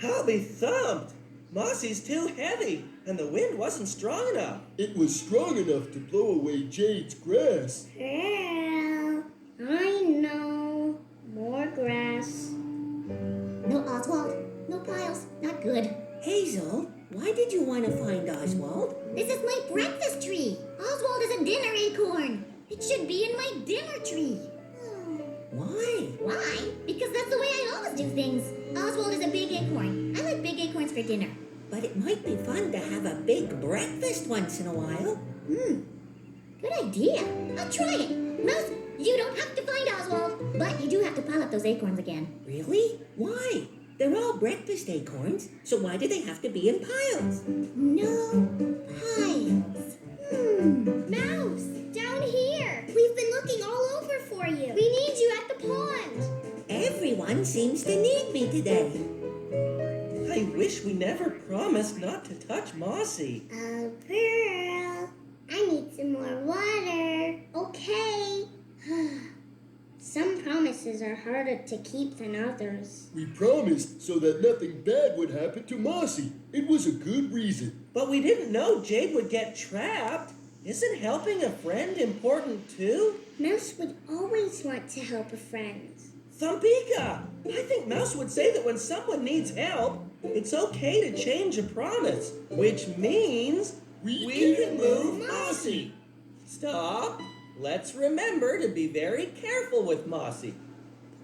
I'll be thumped. Mossy's too heavy, and the wind wasn't strong enough. It was strong enough to blow away Jade's grass. Pearl, I know. More grass. No Oswald, no piles, not good. Hazel, why did you want to find Oswald? This is my breakfast tree. Oswald is a dinner acorn. It should be in my dinner tree. Why? Why? Because that's the way I always do things. Oswald is a big acorn. I like big acorns for dinner. But it might be fun to have a big breakfast once in a while. Good idea. I'll try it. Mouse, you don't have to find Oswald, but you do have to pile up those acorns again. Really? Why? They're all breakfast acorns, so why do they have to be in piles? No piles. Mouse, down here. We've been looking all over for you. We need you at the pond. Everyone seems to need me today. I wish we never promised not to touch Mossy. Oh, Pearl, I need some more water. Okay. Some promises are harder to keep than others. We promised so that nothing bad would happen to Mossy. It was a good reason. But we didn't know Jade would get trapped. Isn't helping a friend important too? Mouse would always want to help a friend. Thumpika! I think Mouse would say that when someone needs help, it's okay to change a promise, which means we can move Mossy. Stop. Let's remember to be very careful with Mossy.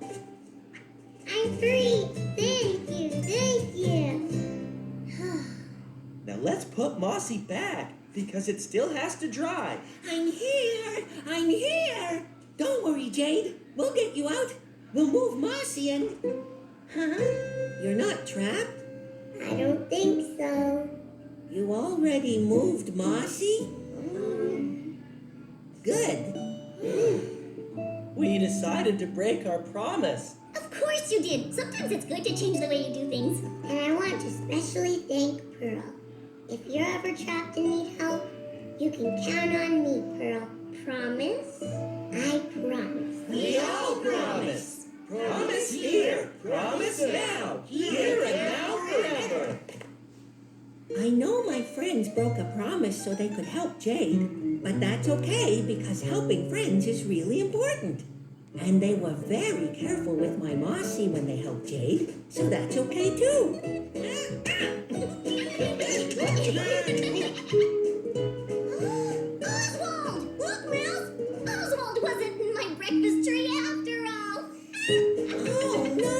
I'm free. Thank you. Now let's put Mossy back because it still has to dry. I'm here. Don't worry, Jade. We'll get you out. We'll move Mossy and... Huh? You're not trapped? I don't think so. You already moved Mossy? Good. We decided to break our promise. Of course you did. Sometimes it's good to change the way you do things. And I want to especially thank Pearl. If you're ever trapped and need help, you can count on me, Pearl. Promise? I promise. We all promise. Promise here. Promise now. Here and now forever. I know my friends broke a promise so they could help Jade, but that's okay because helping friends is really important. And they were very careful with my Mossy when they helped Jade, so that's okay too. Oswald! Look, Mouse! Oswald wasn't in my breakfast tree after all. Oh no!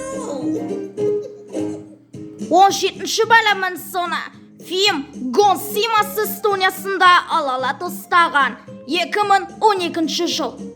17 бөлімнің соңы фильм Гонсима студиясында алала тастаған 2012 жыл.